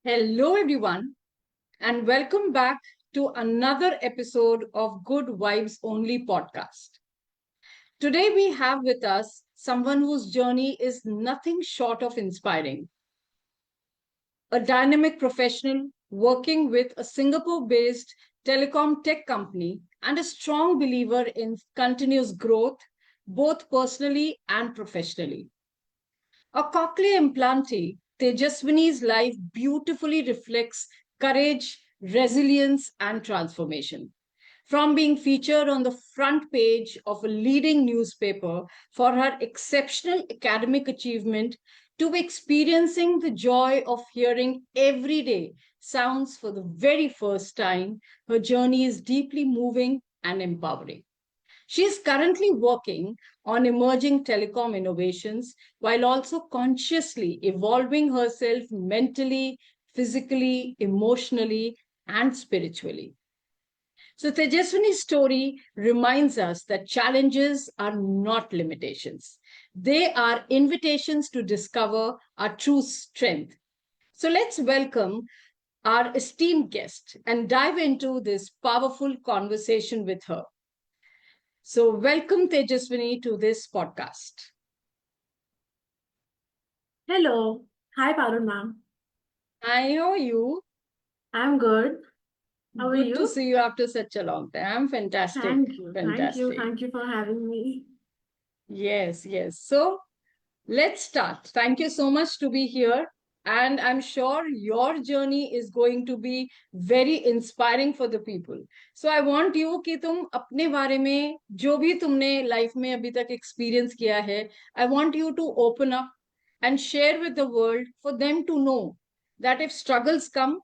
Hello, everyone, and welcome back to another episode of Good Vibes Only podcast. Today, we have with us someone whose journey is nothing short of inspiring, a dynamic professional working with a Singapore based telecom tech company and a strong believer in continuous growth, both personally and professionally. A cochlear implantee, Tejaswini's life beautifully reflects courage, resilience, and transformation. From being featured on the front page of a leading newspaper for her exceptional academic achievement to experiencing the joy of hearing everyday sounds for the very first time, her journey is deeply moving and empowering. She is currently working on emerging telecom innovations while also consciously evolving herself mentally, physically, emotionally, and spiritually. So, Tejaswini's story reminds us that challenges are not limitations, they are invitations to discover our true strength. So, let's welcome our esteemed guest and dive into this powerful conversation with her. So, welcome Tejaswini to this podcast. Hello. Hi, Parul ma'am. I know you. I'm good. How are Good to you? see you after such a long time. I'm fantastic. Thank you. Thank you. Fantastic. Thank you for having me. Yes, yes. So, let's start. Thank you so much to be here. And I'm sure your journey is going to be very inspiring for the people. So I want you कि तुम अपने बारे में जो भी तुमने life में अभी तक एक्सपीरियंस किया है, I want you to open up and share with the world for them to know that if struggles come,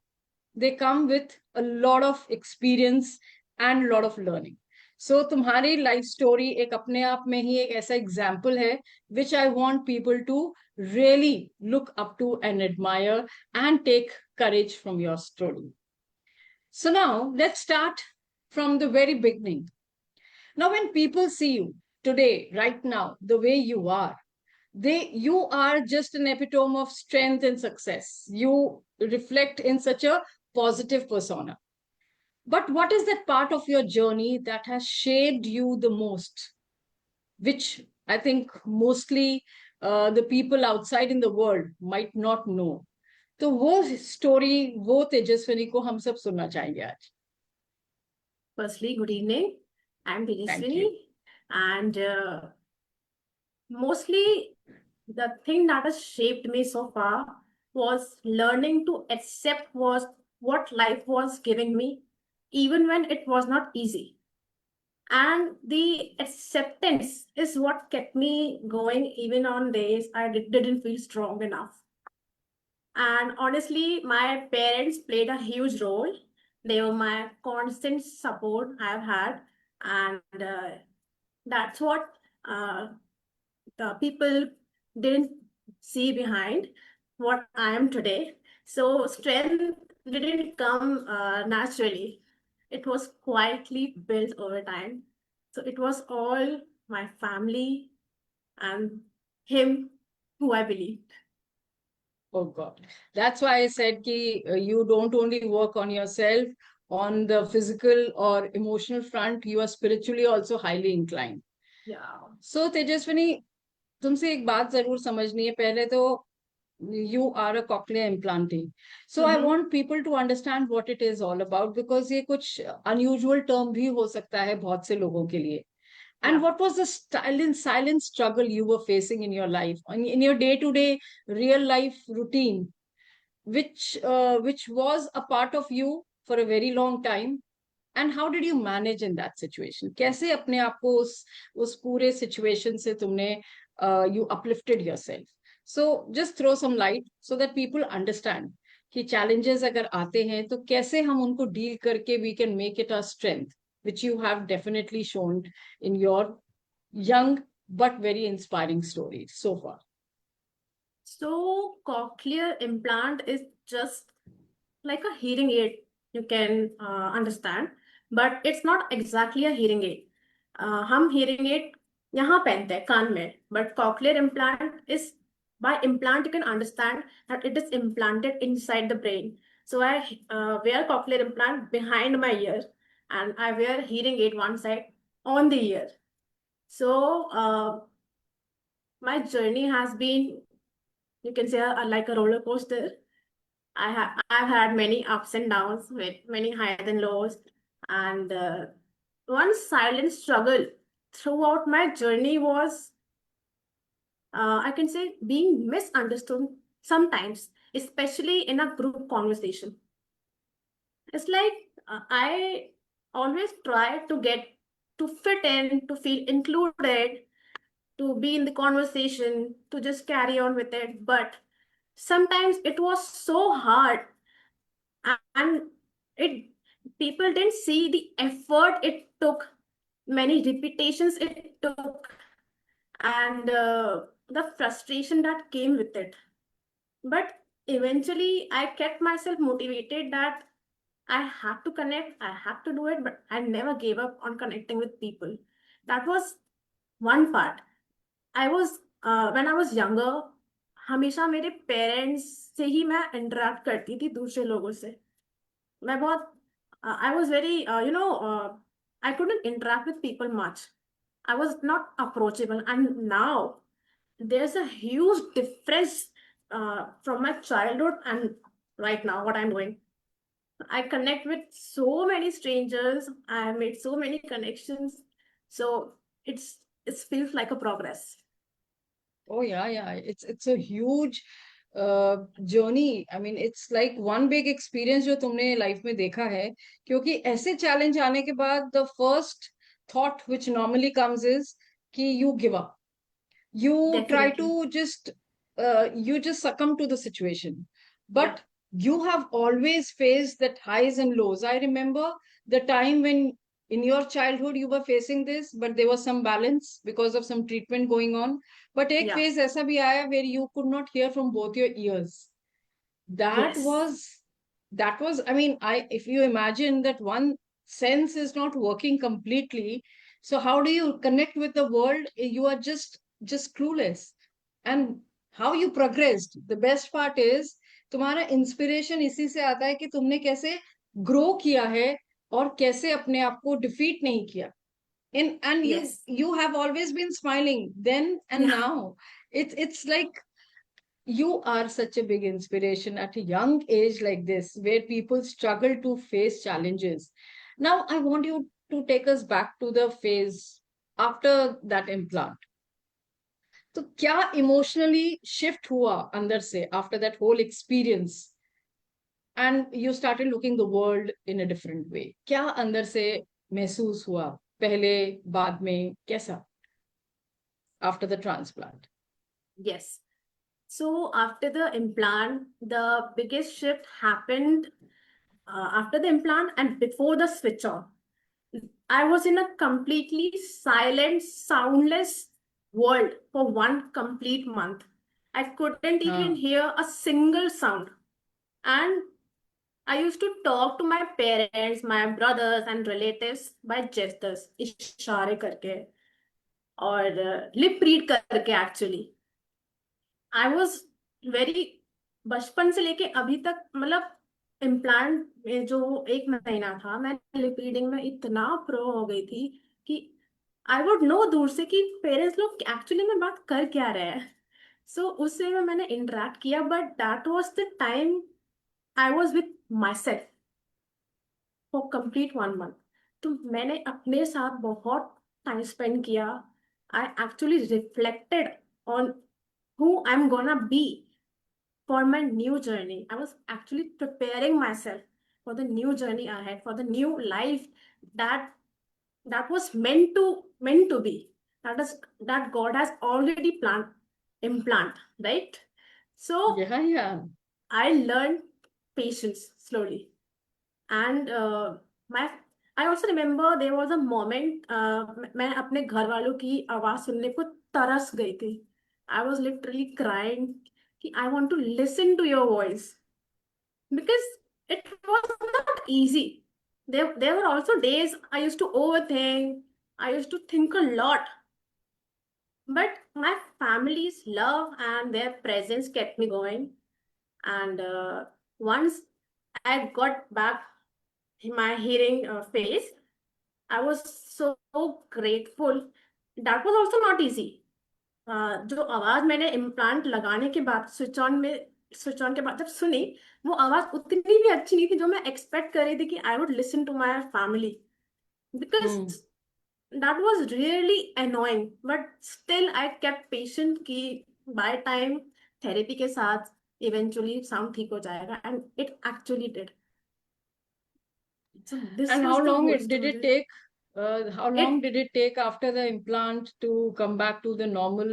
they come with a lot of experience and a lot of learning. So तुम्हारी life story एक अपने आप में ही एक ऐसा example है which I want people to really look up to and admire and take courage from your story. So now let's start from the very beginning. Now, when people see you today, right now, the way you are, you are just an epitome of strength and success. You reflect in such a positive persona. But what is that part of your journey that has shaped you the most, which I think mostly the people outside in the world might not know? तो वो story वो तेजस्विनी को हम सब सुनना चाहेंगे आज. Firstly, good evening. I'm Thank you. Tejaswini. And mostly the thing that has shaped me so far was learning to accept was what life was giving me, even when it was not easy. And the acceptance is what kept me going even on days didn't feel strong enough. And honestly, my parents played a huge role. They were my constant support I've had. And that's what uh, the people didn't see behind what I am today. So, strength didn't come naturally, it was quietly built over time. So, it was all my family and him who I believed. Oh God. That's why I said ki you don't only work on yourself on the physical or emotional front, you are spiritually also highly inclined. Yeah. So Tejaswini, तुमसे एक बात जरूर समझनी है. पहले तो you are a cochlear implantee. So I Mm-hmm. want people to understand what it is all about because ये कुछ unusual term भी हो सकता है बहुत से लोगों के लिए. And Yeah. what was the silent struggle you were facing in your life, in your day-to-day real life routine, which was a part of you for a very long time? And how did you manage in that situation? कैसे अपने आप को उस पूरे situation से तुमने you uplifted yourself? So just throw some light so that people understand कि challenges अगर आते हैं तो कैसे हम उनको deal करके we can make it a strength, which you have definitely shown in your young but very inspiring stories so far. So, cochlear implant is just like a hearing aid, you can understand, but it's not exactly a hearing aid. हम hearing aid यहाँ पहनते हैं कान में, but cochlear implant is By implant, you can understand that it is implanted inside the brain. So I wear cochlear implant behind my ear, and I wear hearing aid one side on the ear. So my journey has been, you can say, like a roller coaster. I've had many ups and downs with many highs and lows, and one silent struggle throughout my journey was, I can say, being misunderstood sometimes, especially in a group conversation. It's like I always try to get to fit in, to feel included, to be in the conversation, to just carry on with it. But sometimes it was so hard, and it people didn't see the effort it took, many repetitions it took, and the frustration that came with it. But eventually I kept myself motivated that I had to connect, I had to do it, but I never gave up on connecting with people. That was one part. I was when I was younger, हमेशा मेरे parents से ही मैं interact करती थी दूसरे लोगों से. मैं बहुत I was very I couldn't interact with people much. I was not approachable, and now there's a huge difference from my childhood and right now what I'm doing. I connect with so many strangers. I have made so many connections. So it feels like a progress. Oh yeah. It's a huge journey. I mean, it's like one big experience जो तुमने life में देखा है. क्योंकि ऐसे challenge आने के बाद the first thought which normally comes is कि you give up. You try Definitely. to just you just succumb to the situation. Yeah. But you have always faced that highs and lows. I remember the time when in your childhood you were facing this, but there was some balance because of some treatment going on. But एक Yeah. phase ऐसा भी आया where you could not hear from both your ears. that Yes. was that was, I mean, I if you imagine that one sense is not working completely, so how do you connect with the world? You are just clueless. And how you progressed, the best part is तुम्हारा inspiration इसी से आता है कि तुमने कैसे grow किया है और कैसे अपने आप को डिफीट नहीं किया. In and Yes. you have always been smiling then and Yeah. now. It's like you are such a big inspiration at a young age like this, where people struggle to face challenges. Now, I want you to take us back to the phase after that implant. तो क्या emotionally shift हुआ अंदर से after that whole experience and you started looking the world in a different way? क्या अंदर से महसूस हुआ, पहले बाद में कैसा, after the transplant? Yes. So after the implant, the biggest shift happened after the implant and before the switch on. I was in a completely silent, soundless world for one complete month. I couldn't even हाँ. hear a single sound. And I used to talk to my parents, my brothers, and relatives by gestures, इशारे करके और lip read करके actually. I was very बचपन से लेके अभी तक मतलब इम्प्लांट में जो एक महीना था मैं लिप रीडिंग में इतना प्रो हो गई थी कि आई वुड नो दूर से कि पेरेंट्स लोग एक्चुअली में बात कर क्या रहे हैं. सो उससे में मैंने इंटरेक्ट किया but that was the time I was with my self for complete 1 month. तो मैंने अपने साथ बहुत टाइम स्पेंड किया. I actually reflected on who I'm gonna be for my new journey. I was actually preparing myself for the new journey ahead, for the new life that was meant to be. That is that God has already planned implant, right? So या. I learned patience slowly, and my I also remember there was a moment मैं अपने घर वालों की आवाज सुनने को तरस गई थी. I was literally crying कि I want to listen to your voice because it was not easy. There were also days I used to overthink. I used to think a lot. But my family's love and their presence kept me going. And once I got back my hearing phase, I was so grateful. That was also not easy. जो आवाज मैंने implant लगाने के बाद switch on के बाद जब सुनी, वो आवाज उतनी भी अच्छी नहीं थी जो मैं एक्सपेक्ट कर रही थी कि I would listen to my family, because hmm that was really annoying, but still I kept patient कि बाय टाइम थेरेपी के साथ इवेंचुअली साउंड ठीक हो जाएगा, and it actually did. So this And how is the long whole did it story. take? How long It did it take after the implant to come back to the normal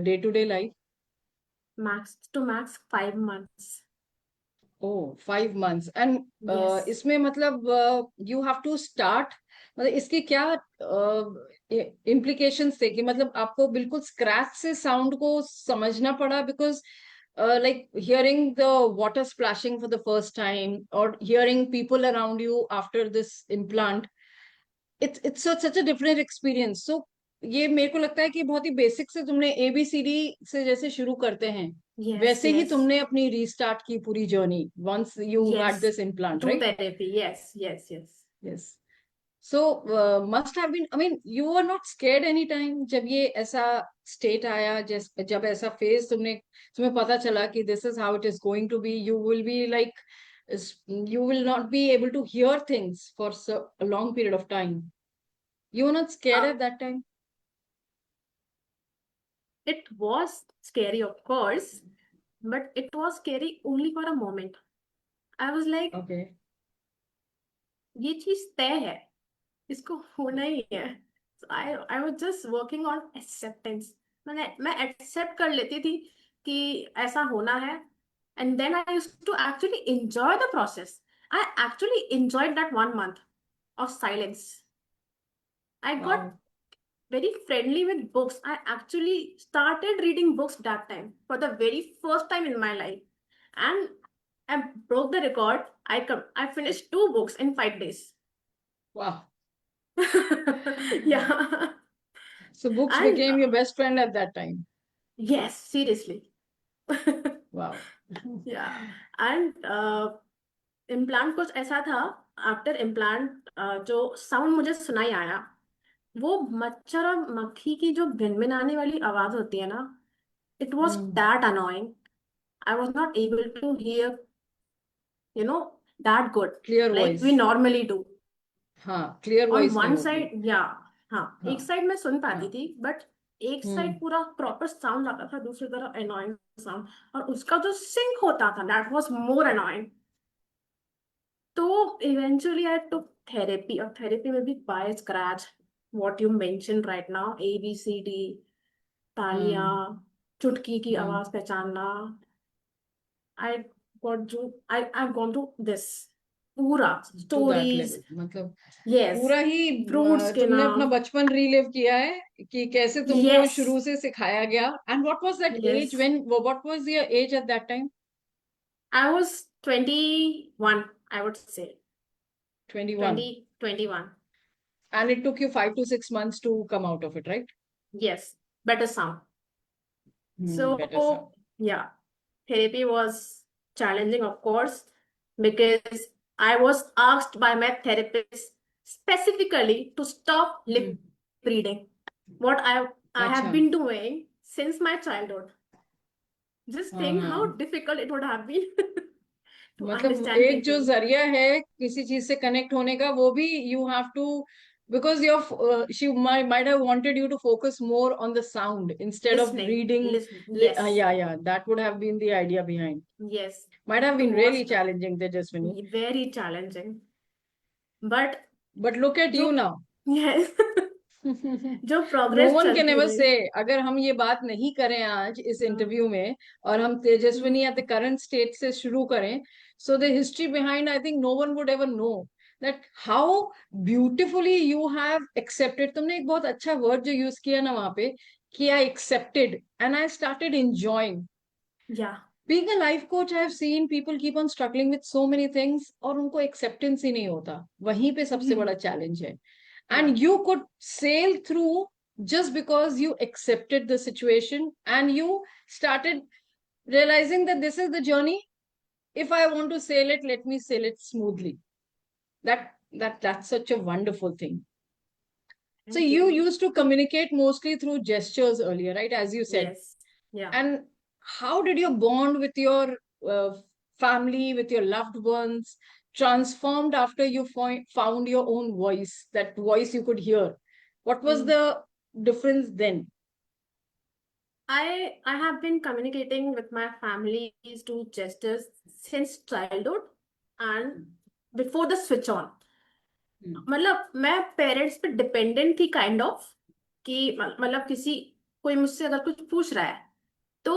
day-to-day life? max to max 5 months. Oh, 5 months. And Yes. इसमें मतलब you have to start, मतलब इसके क्या implications थे कि मतलब आपको बिल्कुल स्क्रैच से साउंड को समझना पड़ा, because like hearing the water splashing for the first time or hearing people around you after this implant, such a different experience. So ये मेरे को लगता है कि बहुत ही बेसिक से तुमने ABCD से जैसे शुरू करते हैं, Yes, वैसे ही yes. तुमने अपनी रीस्टार्ट की पूरी journey once you had Yes, this implant, through right? therapy. Yes, yes, yes. Yes. So must have been, I mean you are not scared any time जब ये ऐसा स्टेट आया, जब ऐसा फेज तुम्हें पता चला कि this is how it is going to be, you will be like, you will not be able to hear things for a long period of time. You were not scared Uh, at that time? it was scary, of course, but it was scary only for a moment. I was like, Okay. ये चीज तय है, इसको होना ही है. So I was just working on acceptance. मैं accept कर लेती थी कि ऐसा होना है, and then I used to actually enjoy the process. I actually enjoyed that 1 month of silence. I got Wow. very friendly with books. I actually started reading books that time for the very first time in my life. And I broke the record. I finished 2 books in 5 days. Wow. Yeah. So books And became your best friend at that time. yes, seriously. Wow. Yeah. And implant कुछ ऐसा था. After implant जो sound मुझे सुनाई आया, वो मच्छर और मक्खी की जो भिनभिनाने वाली आवाज होती है ना, it was Hmm. that annoying. I was not able to hear, that good, Clear like we voice. normally do. हाँ, clear On voice नहीं one होती. side, yeah, हाँ, एक हाँ. साइड में सुन पाती हाँ. थी, बट एक Hmm. साइड पूरा प्रॉपर साउंड आता था, दूसरी तरफ annoying साउंड, और उसका जो सिंक होता था, that was more annoying. तो eventually I took therapy, और therapy में भी by scratch, what you mentioned right now, ABCD, तालियां, Hmm. चुटकी की Hmm. आवाज पहचानना. I I've gone to this पूरा To that stories. level. मतलब Yes, पूरा ही fruits के तुमने अपना नाम. बचपन रीलिव किया है कि कैसे तुमको Yes, शुरू से सिखाया गया. And what was that age yes. when, what was your age at that time? I was 21, I would say. 21. 21. And it took you 5 to 6 months to come out of it, right? Yes, better sound. Hmm. Better sound. So, yeah, therapy was challenging, of course, because I was asked by my therapist specifically to stop Hmm. lip reading, what I have अच्छा. been doing since my childhood. Just हाँ think how हाँ. difficult it would have been to मतलब understand एक जो people. जरिया है किसी चीज से कनेक्ट होने का, वो भी you have to, because she might have wanted you to focus more on the sound instead of reading. Listening. Yes, Yeah, that would have been the idea behind. yes. Might have It been really was challenging, Tejaswini. very challenging. But But look at जो you now. yes, जो No progress one can चलती ever रही. say, अगर हम ये बात नहीं करें आज इस हाँ. इंटरव्यू में, और हम Tejaswini at the current state से शुरू करें, so the history behind, I think no one would ever know that how beautifully you have accepted. तुमने एक बहुत अच्छा वर्ड जो यूज किया ना वहां पे, कि I accepted and I started enjoying. Yeah, Being a life coach, I have seen people keep on struggling with so many things और उनको acceptance ही नहीं होता. वहीं पे सबसे बड़ा challenge है. yeah, And you could sail through just because you accepted the situation and you started realizing that this is the journey. If I want to sail it, let me sail it smoothly. That's such a wonderful thing. So Thank you you. used to communicate mostly through gestures earlier, right? As you said. Yes. Yeah. And how did your bond with your family, with your loved ones, transformed after you found your own voice, that voice you could hear? What was Mm. the difference then? I have been communicating with my families to gestures since childhood and before the switch on. मतलब मैं parents पे dependent थी kind of कि मतलब किसी कोई मुझसे अगर कुछ पूछ रहा है तो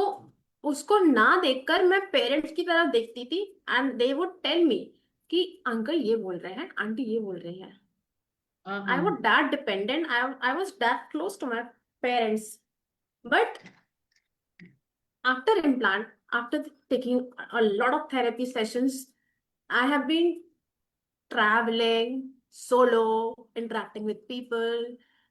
उसको ना देखकर मैं पेरेंट्स की तरफ देखती थी and they would tell me कि अंकल ये बोल रहे हैं आंटी ये बोल रही हैं. I Uh-huh. was that dependent. I was that close to my parents. But after implant, after taking a lot of therapy sessions, I have been traveling solo, interacting with people,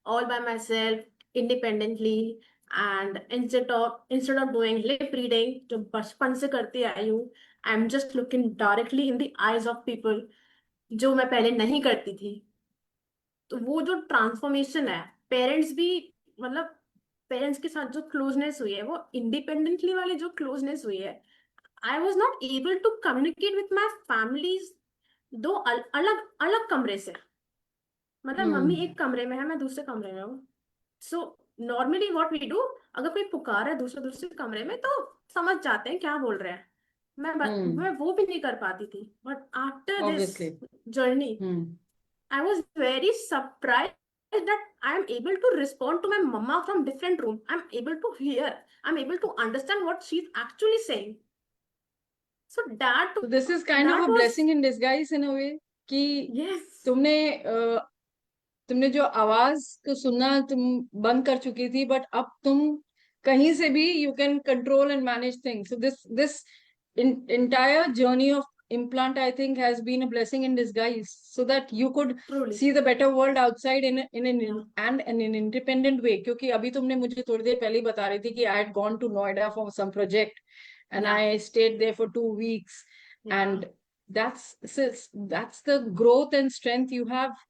all by myself, independently. And instead of doing lip reading, जो बचपन से करती आई हूँ, I'm just looking directly in the eyes of people, जो मैं पहले नहीं करती थी. तो वो जो ट्रांसफॉर्मेशन है, पेरेंट्स भी मतलब पेरेंट्स के साथ जो क्लोजनेस हुई है वो इंडिपेंडेंटली वाली जो क्लोजनेस हुई है, I was not able to communicate with my families दो अलग अलग कमरे से. मतलब मम्मी Hmm. एक कमरे में है, मैं दूसरे कमरे में हूँ. So normally what we do, अगर कोई पुकार है दूसरे दूसरे कमरे में तो समझ जाते हैं क्या बोल रहे हैं. मैं Hmm. वो भी नहीं कर पाती थी. But after this Obviously. Journey Hmm. I was very surprised that I am able to respond to my mama from different room. I'm able to hear. I'm able to understand what she's actually saying. So that So this is kind of that a was blessing in disguise in a way कि yes. तुमने तुमने जो आवाज को सुनना तुम बंद कर चुकी थी, बट अब तुम कहीं से भी you can control and manage things. So this entire journey of implant, I think, has been a blessing in disguise, so that you could Truly. see the better world outside in an Yeah. and in an independent way. क्योंकि अभी तुमने मुझे थोड़ी देर पहले ही बता रही थी कि I had gone to Noida for some project and Yeah. I stayed there for 2 weeks. Yeah. And that's the growth and strength you have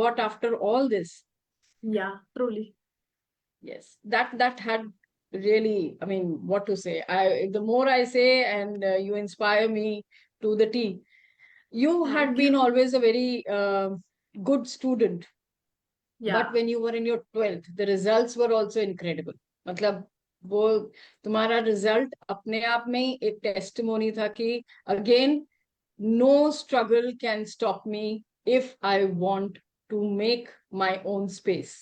got after all this. Yeah. Truly. Yes, that had really, I mean, what to say. I The more I say, and you inspire me to the T. You had Thank been you. always a very good student, but Yeah. when you were in your 12th, the results were also incredible. मतलब वो तुम्हारा result अपने आप में ही एक testimony था कि again, no struggle can stop me if I want to make my own space.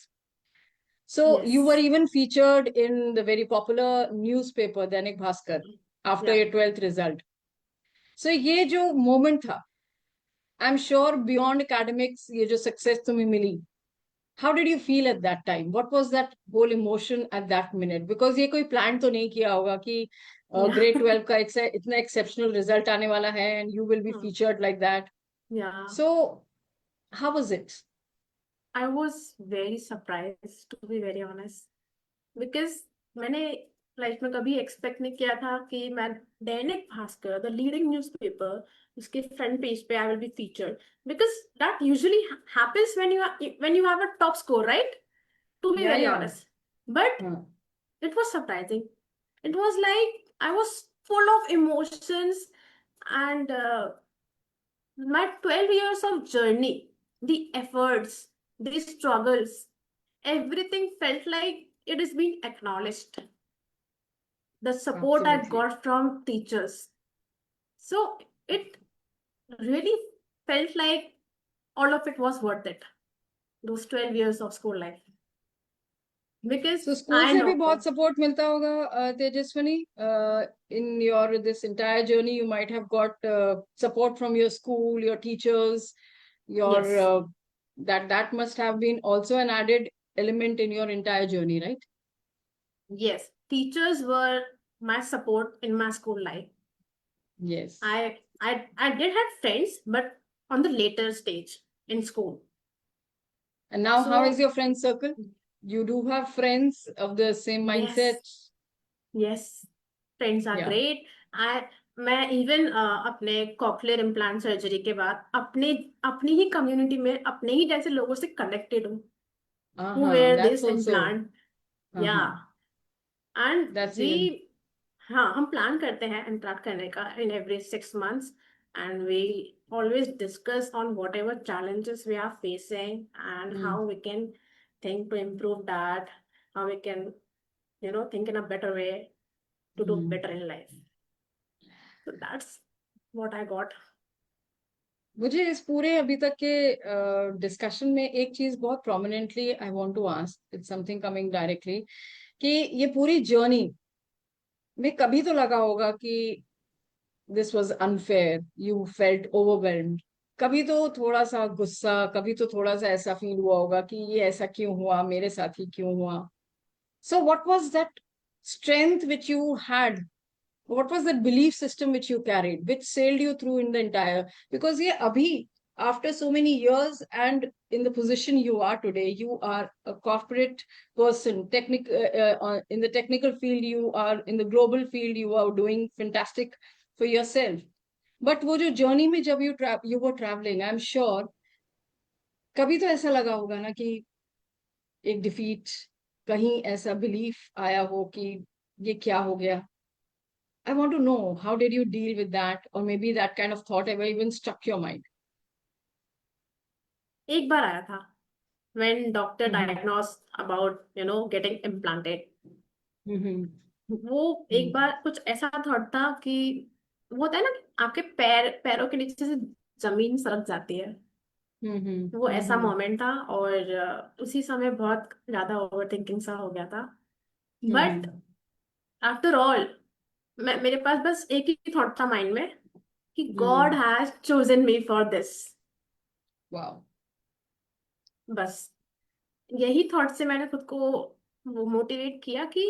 So you were Yes. even featured in the very popular newspaper Dainik Bhaskar after Yeah. your 12th result. So ये जो moment था, I'm sure beyond academics, ये जो success तुम्हें मिली, how did you feel at that time? What was that whole emotion at that minute? Because ये कोई plan तो नहीं किया होगा कि Yeah. grade 12 का इतना exceptional result आने वाला है and you will be featured like that. Yeah. So how was it? I was very surprised, to be very honest. Because मैंने लाइफ में कभी एक्सपेक्ट नहीं किया था कि मैं Dainik Bhaskar the leading newspaper उसके फ्रंट पेज पे I will be featured because that usually happens when you have a top score right to be Yeah, very yeah. Honest but Huh. It was surprising it was like I was full of emotions and my 12 years of journey, the efforts, the struggles, everything felt like it is being acknowledged. The support I Absolutely. got from teachers. So it really felt like all of it was worth it. Those 12 years of school life. Because So school I से भी know, बहुत support मिलता होगा, Tejaswini. In your this entire journey you might have got support from your school, your teachers, your yes, that must have been also an added element in your entire journey, right? yes, teachers were my support in my school life. Yes. I did have friends, but on the later stage in school. And now how is So your friend circle? You do have friends of the same mindset? Yes, yes. Friends are Yeah. great. I मैं even अपने cochlear implant surgery के बाद अपने अपनी ही community में अपने ही जैसे लोगों से कनेक्टेड हूँ who Uh-huh. wear That's this also. implant. Uh-huh. Yeah. And That's we, even. हाँ हम प्लान करते हैं इम्प्लांट करने का in every 6 months, and we always discuss on whatever challenges we are facing and how Mm. we can think to improve that, how we can, think in a better way to do Mm. better in life. So that's what I got. मुझे इस पूरे अभी तक के discussion में एक चीज बहुत prominently I want to ask, it's something coming directly, कि ये पूरी जर्नी में कभी तो लगा होगा कि this was unfair, you felt overwhelmed, कभी तो थोड़ा सा गुस्सा, कभी तो थोड़ा सा ऐसा फील हुआ होगा कि ये ऐसा क्यों हुआ, मेरे साथ ही क्यों हुआ. So what was that strength which you had, what was that belief system which you carried which sailed you through in the entire, because yeah, abhi, after so many years and in the position you are today, you are a corporate person, in the technical field, you are in the global field, you are doing fantastic for yourself. But वो जो journey में जब you were traveling, I'm sure कभी तो ऐसा लगा होगा ना कि एक डिफीट, कहीं ऐसा बिलीफ आया हो कि ये क्या हो गया. I want to know, how did you deal with that? Or maybe that kind of thought ever even struck your mind? एक बार आया था when doctor Mm-hmm. diagnosed about getting implanted. Mm-hmm. वो एक बार कुछ ऐसा थॉट था कि वो होता है ना कि आपके पैरों के नीचे से जमीन सरक जाती है, Mm-hmm. वो ऐसा Mm-hmm. मोमेंट था। और उसी समय बहुत ज्यादा ओवर थिंकिंग सा हो गया था। But Mm-hmm. आफ्टर ऑल मेरे पास बस एक ही थॉट था माइंड में कि God Mm-hmm. Has chosen me for this. Wow. बस यही थॉट से मैंने खुद को वो मोटिवेट किया कि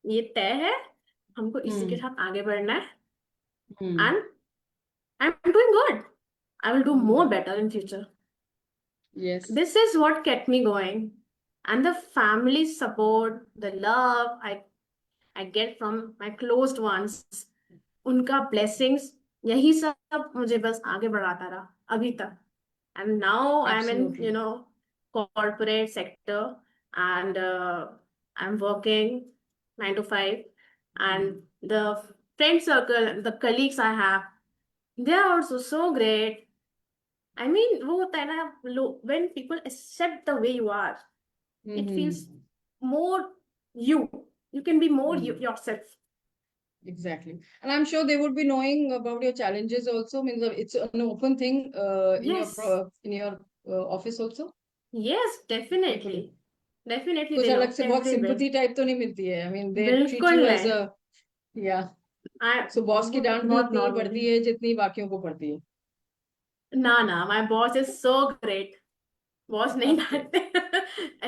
ये तय है, हमको इसी के Mm. साथ आगे बढ़ना है। Mm. And I am doing good, I will do more Mm. Better in future. Yes. This is what kept me going. And the family support, the love I get from my closed ones, उनका blessings, यही सब मुझे बस आगे बढ़ाता रहा अभी तक. And now I'm in, Absolutely. corporate sector, and I'm working 9 to 5, and the friend circle, the colleagues I have, they are also so great. I mean, वो होता है ना, when people accept the way you are, it feels Mm-hmm. more you. You can be more Mm. yourself. Exactly. And I'm sure they would be knowing about your challenges also. Means it's an open thing Yes, in your office also. yes, People, definitely. Definitely, कुछ they अलग know से बहुत everywhere. sympathy type तो नहीं मिलती है. I mean, they treat बिल्कुल you as नहीं। a, yeah. I so boss की वो डांट भी बहुत उतनी ही नॉर्मल। पड़ती है जितनी बाकियों को पड़ती ना ना, my boss is so great. Boss है. नहीं Okay. डांटते।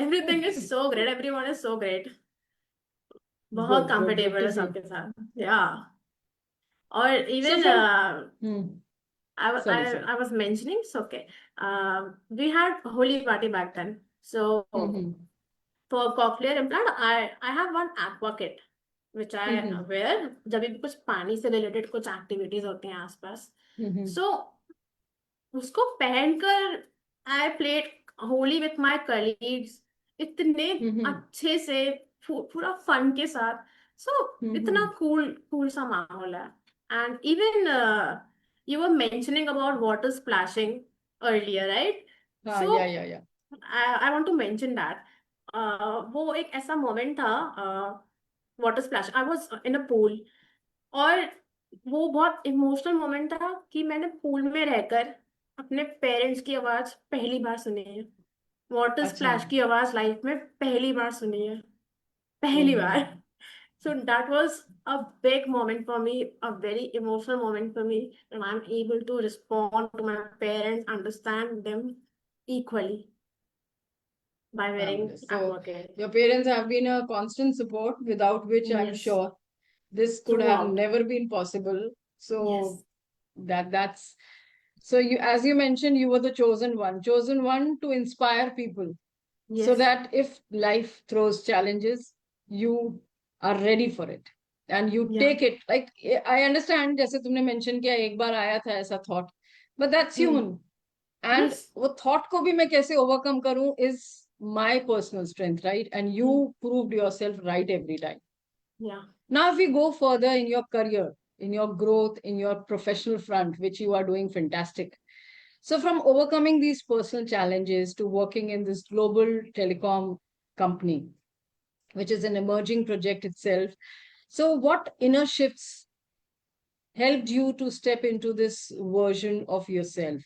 Everything is so great. Everyone is so great. बहुत Good कंफर्टेबल to है see. सबके साथ। या और So even from, hmm, sorry, sorry. I was mentioning, so okay. We had holy party back then. So Mm-hmm. for cochlear implant, I have one aqua kit which I Mm-hmm. wear जब भी कुछ पानी से related कुछ activities होती हैं आसपास। Mm-hmm. सो उसको पहनकर I played Holi with my colleagues, इतने Mm-hmm. अच्छे से, पूरा फन के साथ। सो इतना Mm-hmm. कूल कूल सा माहौल है। And even you were mentioning about water splashing earlier, right? हाँ, So yeah, yeah. I want to mention that वो एक ऐसा मोमेंट था, water splash, I was in a pool. और वो बहुत इमोशनल मोमेंट था कि मैंने पूल में रहकर अपने पेरेंट्स की आवाज पहली बार सुनी है। वाटर अच्छा. स्प्लैश की आवाज लाइफ में पहली बार सुनी है, पहली Mm-hmm. Bar. So that was a big moment for me, a very emotional moment for me, and I'm able to respond to my parents, understand them equally by wearing Fabulous. So aqua. your parents have been a constant support, without which I'm Yes, sure this could have throughout. never been possible. So Yes, that's, so you, as you mentioned, you were the chosen one to inspire people so Yes. that if life throws challenges, you are ready for it and you Yeah. take it. Like, I understand, जैसे तुमने mention किया एक बार आया था ऐसा thought, but that's Hmm. human. And Yes. वो thought को भी मैं कैसे overcome करूं is my personal strength, right? And you Hmm. proved yourself right every time. Yeah. Now, if we go further in your career, in your growth, in your professional front, which you are doing fantastic. So, from overcoming these personal challenges to working in this global telecom company, which is an emerging project itself. So, what inner shifts helped you to step into this version of yourself?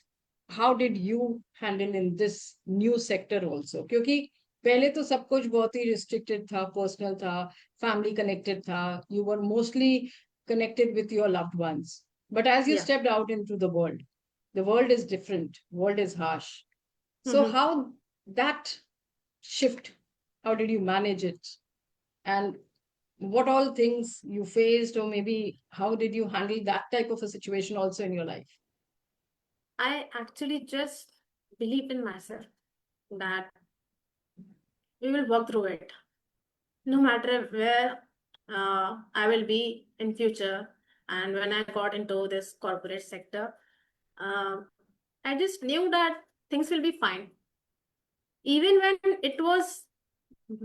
How did you handle in this new sector also? क्योंकि पहले तो सब कुछ बहुत ही restricted था, personal था, family connected था, you were mostly connected with your loved ones. But as you Yeah. stepped out into the world is different, world is harsh. So Mm-hmm. how that shift, how did you manage it? And what all things you faced, or maybe how did you handle that type of a situation also in your life? I actually just believed in myself that we will work through it. No matter where I will be in future, and when I got into this corporate sector, uh, I just knew that things will be fine. Even when it was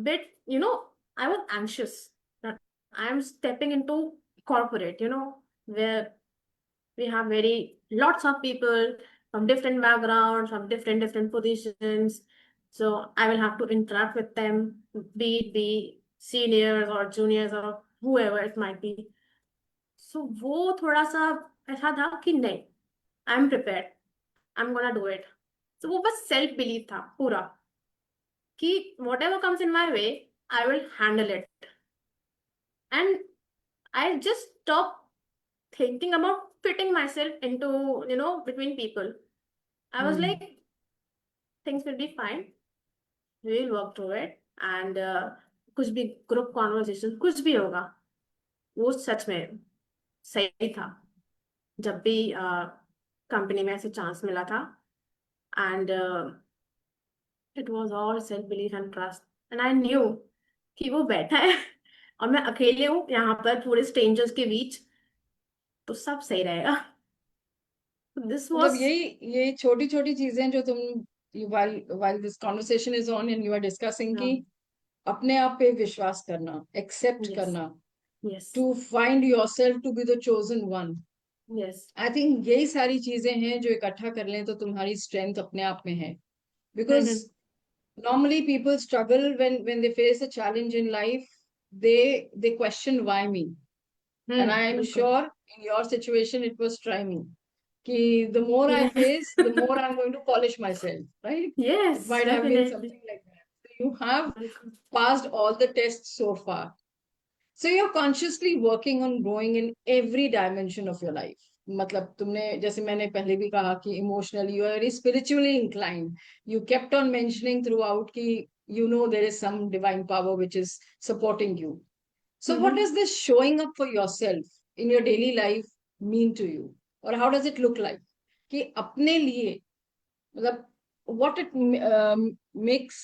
bit, I was anxious that I'm stepping into corporate, where we have very lots of people from different backgrounds, from different positions. So I will have to interact with them, be it be seniors or juniors or whoever it might be. So वो थोड़ा सा ऐसा था कि नहीं, I am prepared, I am gonna do it. तो वो बस सेल्फ बिलीव था पूरा कि whatever comes in my way, I will handle it. And I just stopped thinking about fitting myself into, between people. I was Hmm. like, things will be fine. We will work through it. And कुछ भी group conversation कुछ भी होगा, वो सच में सही था. जब भी कंपनी में ऐसे चांस मिला था, and it was all self belief and trust. And I knew कि वो बैठा है और मैं अकेले हूँ यहाँ पर पूरे स्ट्रेंजर्स के बीच, तो सब सही रहेगा. दिस मतलब वाज. यही छोटी छोटी चीजें जो तुम while this conversation is on and you are discussing कि अपने आप पे विश्वास करना, एक्सेप्ट यस. करना, yes. To find yourself to be the chosen one. Yes. I think यही सारी चीजें हैं जो इकट्ठा कर लें तो तुम्हारी स्ट्रेंथ अपने आप में है. Because normally people struggle when they face a challenge in life. They question why me, and I am बिल्कुल. sure in your situation it was try me. Ki the more I Yeah. face, the more I'm going to polish myself, right? It Yes, might have been definitely. something like that. So you have बिल्कुल. passed all the tests so far. So you're consciously working on growing in every dimension of your life. मतलब तुमने, जैसे मैंने पहले भी कहा कि emotionally you are very spiritually inclined. You kept on mentioning throughout कि you know there is some divine power which is supporting you. So what Mm-hmm. does this showing up for yourself in your daily life mean to you, or how does it look like कि अपने लिए, मतलब what it makes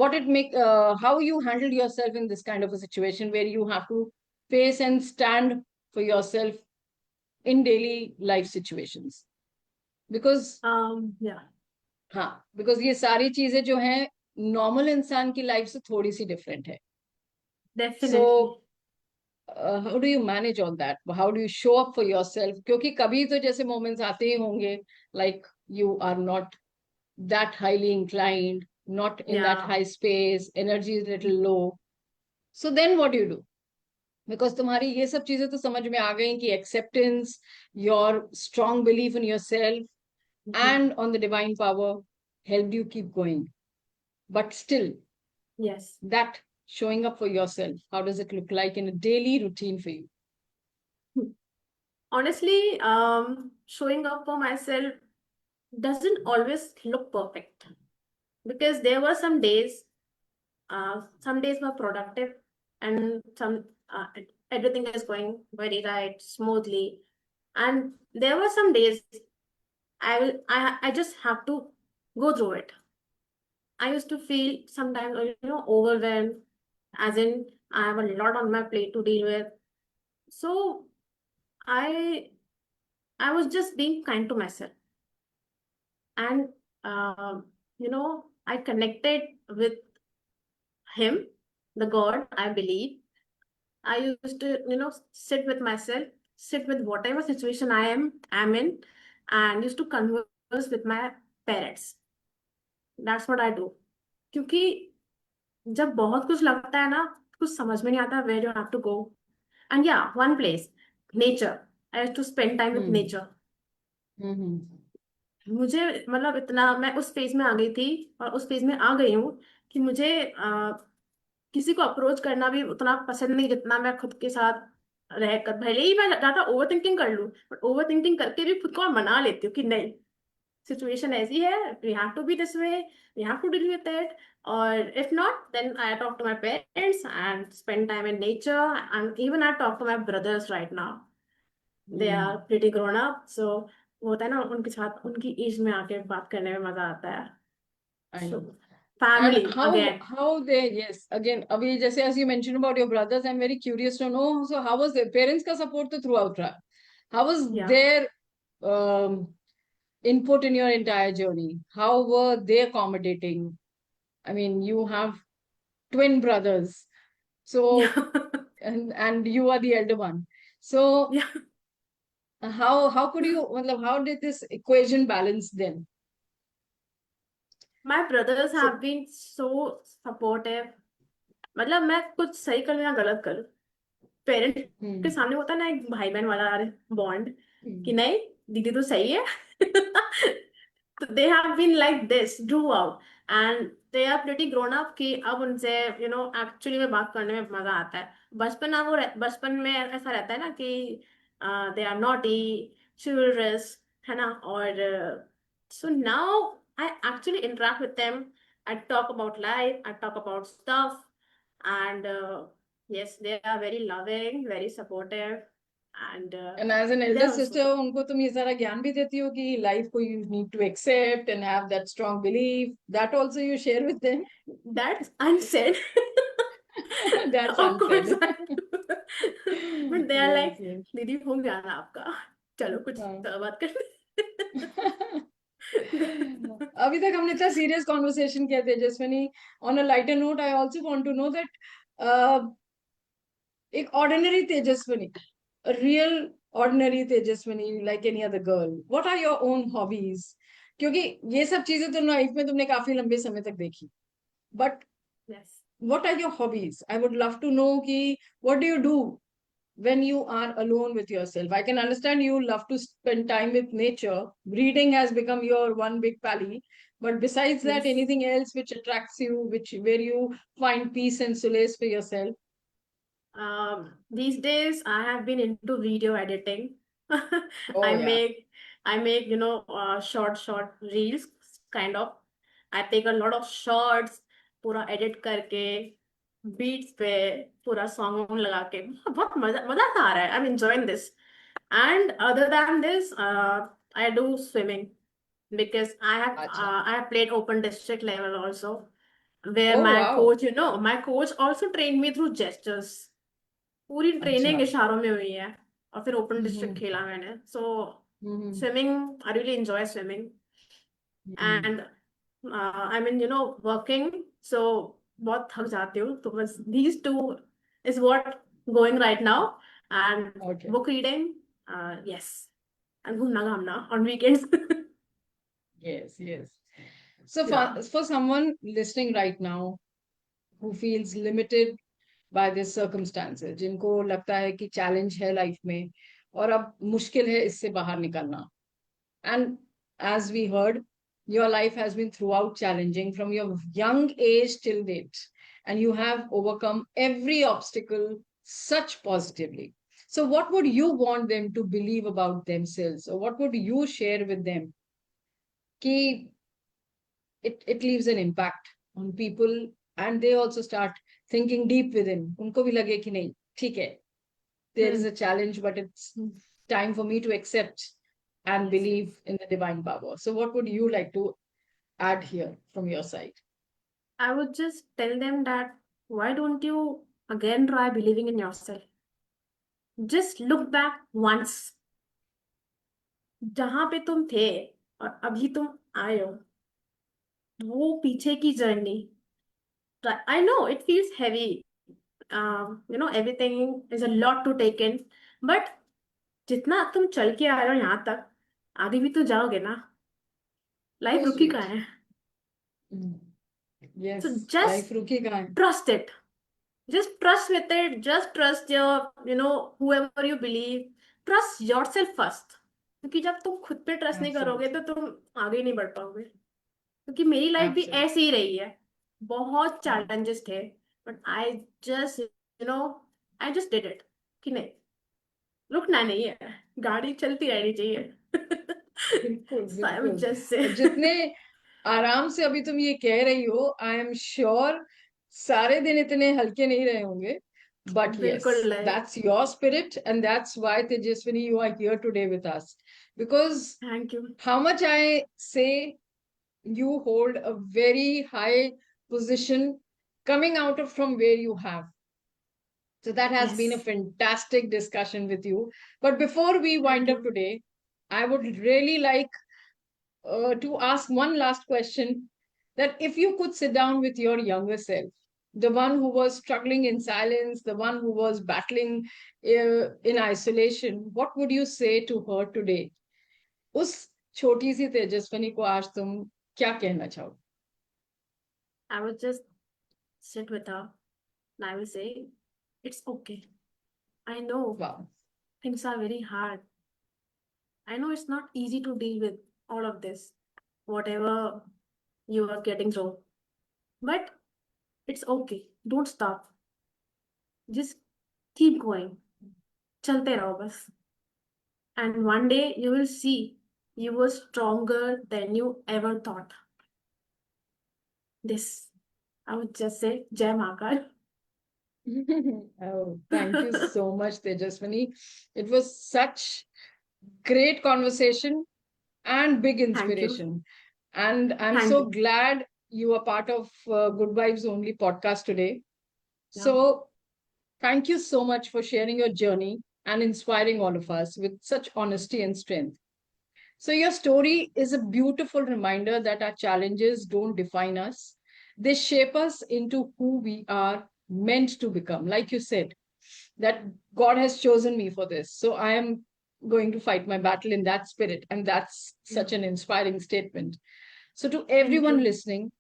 what it make how you handle yourself in this kind of a situation where you have to face and stand for yourself in daily life situations. Because Yeah, हाँ, because ये सारी चीजें जो हैं normal इंसान की life से थोड़ी सी डिफरेंट है. definitely. So how do you manage all that? How do you show up for yourself? क्योंकि कभी तो जैसे moments आते ही होंगे, like you are not that highly inclined, not in that Yeah. high space, energy is little low. So then what do you do? Because तुम्हारी ये सब चीजें तो समझ में आ गई कि acceptance, your strong belief in yourself Mhm. and on the divine power helped you keep going. But still, Yes. that showing up for yourself, how does it look like in a daily routine for you? Honestly, showing up for myself doesn't always look perfect, because there were some days were productive, and everything is going very right, smoothly. And there were some days I just have to go through it. I used to feel sometimes, overwhelmed, as in I have a lot on my plate to deal with. So I I was just being kind to myself, and I connected with him, the God I believe. I used to, sit with myself, sit with whatever situation am in, and used to converse with my parents. That's what I do. क्योंकि जब बहुत कुछ लगता है ना, कुछ समझ में नहीं आता where you have to go. And yeah, one place, nature. I used to spend time with Hmm. nature. Hmm. मुझे मतलब इतना मैं उस फेज में आ गई थी, और उस फेज में आ गई हूँ कि मुझे किसी को अप्रोच करना भी उतना पसंद नहीं जितना मैं खुद के साथ रहकर, भले ही मैं ज्यादा ओवर थिंकिंग कर लूँ, बट ओवर थिंकिंग करके भी खुद को मैं मना लेती हूँ कि नहीं, सिचुएशन ऐसी है, we have to be this way, we have to deal with it. और if not, then I talk to my parents and spend time in nature. And even I talk to my brothers right now. They are Hmm. Pretty grown up, so होता है ना, उनके साथ उनकी as में आके बात करने में मजा आता है. I so know. And family how again. how they, yes, again abhi jaise as you mentioned about your brothers, I'm very curious to know, so how was their parents ka support to throughout raya, how was या their um, input in your entire journey, how were they accommodating? I mean, you have twin brothers, so या and you are the elder one, so या how could you, matlab, how did this equation balance then? My brothers So have been so supportive. मतलब मैं कुछ सही करूँ या गलत करूँ, पेरेंट्स के hmm, सामने होता है ना एक भाई बहन वाला बॉन्ड, कि hmm, नहीं, दीदी तो सही है. तो they have been like this throughout, and they are pretty grown up कि अब उनसे एक्चुअली में बात करने में मजा आता है. बचपन अब वो बचपन में ऐसा रहता है ना कि दे आर नॉटी, चिल्ड्रंस, है ना. और so now I actually interact with them. I talk about life, I talk about stuff, and yes, they are very loving, very supportive, and and as an they elder are also sister उनको तुम ये सारा ज्ञान भी देती हो कि life को you need to accept and have that strong belief, that also you share with them? that's unsaid. That's Of course unsaid. I do. But they are Yes, like, yes. दीदी हो गया ना आपका, चलो कुछ हाँ. बात कर. अभी तक हमने इतना सीरियस कॉन्वर्सेशन किया Tejaswini. On a lighter note, I also want to know that एक ordinary Tejaswini, real ordinary Tejaswini, like any other girl, what are your own hobbies? क्योंकि ये सब चीजें तो लाइफ में तुमने काफी लंबे समय तक देखी, but Yes. what are your hobbies? I would love to know ki what do you do when you are alone with yourself? I can understand you love to spend time with nature. Reading has become your one big pally. But besides that, Yes. anything else which attracts you, which where you find peace and solace for yourself? These days I have been into video editing. Oh I yeah. make I make short reels kind of. I take a lot of shots, पूरा edit करके, beats पे पूरा song लगा के, बहुत मजा मजा सा आ रहा है. I'm enjoying this. And other than this, I do swimming because Acha. I have played open district level also, where Oh wow. my coach also trained me through gestures. पूरी ट्रेनिंग Acha. इशारों में हुई है, और फिर open district Mm-hmm. खेला मैंने. So Mm-hmm. Swimming, I really enjoy swimming. Mm-hmm. And I mean working, so बहुत थक जाती हूँ, तो बस these two is what going right now. And Okay. book reading, yes, and घूमना घामना on weekends. Yes, yes. So Yeah. for someone listening right now who feels limited by this circumstances, जिनको लगता है कि चैलेंज है life में और अब मुश्किल है इससे बाहर निकलना, and as we heard, your life has been throughout challenging from your young age till date, and you have overcome every obstacle such positively. So what would you want them to believe about themselves, or what would you share with them कि it leaves an impact on people, and they also start thinking deep within, उनको भी लगे कि नहीं ठीक है, there is Hmm. a challenge, but it's time for me to accept and Yes. believe in the divine power. So what would you like to add here from your side? I would just tell them that why don't you again try believing in yourself? Just look back once. जहां पे तुम थे और अभी तुम आए हो, वो पीछे की journey. I know it feels heavy. Everything is a lot to take in. But जितना तुम चल के आए हो यहाँ तक, आगे भी तो जाओगे ना. So लाइफ रुकी sweet. कहाँ है? Mm. So Yes, just life रुकी कहाँ है? trust it. Just trust with it. Just trust whoever you believe. Trust yourself first. क्योंकि जब तुम खुद पे ट्रस्ट नहीं करोगे तो Absolutely. तुम आगे नहीं बढ़ पाओगे. क्योंकि मेरी लाइफ भी Absolutely. ऐसे ही रही है. बहुत Mm. चैलेंजेस थे, but just you know I just did it. कि नहीं, रुकना नहीं है, गाड़ी चलती रहनी चाहिए. बिल्कुल So I would बिल्कुल. just say. और जितने आराम से अभी तुम ये कह रही हो, आई एम श्योर सारे दिन इतने हल्के नहीं रहे होंगे. But yes, बिल्कुल नहीं. that's your spirit, and that's why Tejaswini, you are here today with us. Because thank you. how much I say, you hold a very high position coming out of from where you have. So that has been a yes. fantastic discussion with you. But before we thank wind you. up today, I would really like to ask one last question, that if you could sit down with your younger self, the one who was struggling in silence, the one who was battling in isolation, what would you say to her today? उस छोटी सी तेजस्विनी को आज तुम क्या कहना चाहो? I would just sit with her and I will say it's okay. I know Wow. Things are very hard. I know it's not easy to deal with all of this, whatever you are getting through. But it's okay. Don't stop. Just keep going. चलते रहो बस. And one day you will see you were stronger than you ever thought. This, I would just say, Jai Mahakal. Oh, thank you so much, Tejaswini. It was such great conversation and big Thank you. inspiration. And I'm Thank so you. glad you are part of Good Vibes Only podcast today. Yeah. So, thank you so much for sharing your journey and inspiring all of us with such honesty and strength. So, your story is a beautiful reminder that our challenges don't define us, they shape us into who we are meant to become. Like you said, that God has chosen me for this. So, I am going to fight my battle in that spirit. And that's Yeah. such an inspiring statement. So, to Thank everyone you. listening,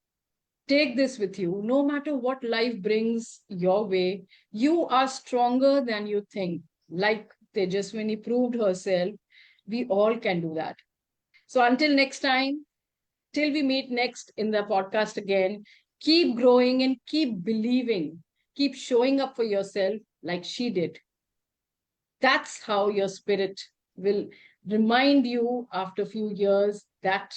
take this with you. No matter what life brings your way, you are stronger than you think. Like Tejaswini proved herself, we all can do that. So until next time, till we meet next in the podcast again, keep growing and keep believing. Keep showing up for yourself like she did. That's how your spirit will remind you after a few years that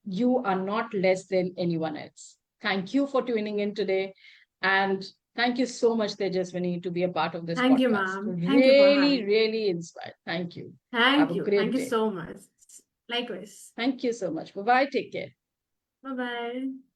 you are not less than anyone else. Thank you for tuning in today. And thank you so much, Tejaswini, to be a part of this Thank you, podcast. ma'am. Thank you for Really, having. really inspired. Thank you. Have Thank a you. great Thank you day. so much. Likewise. Thank you so much. Bye bye. Take care. Bye bye.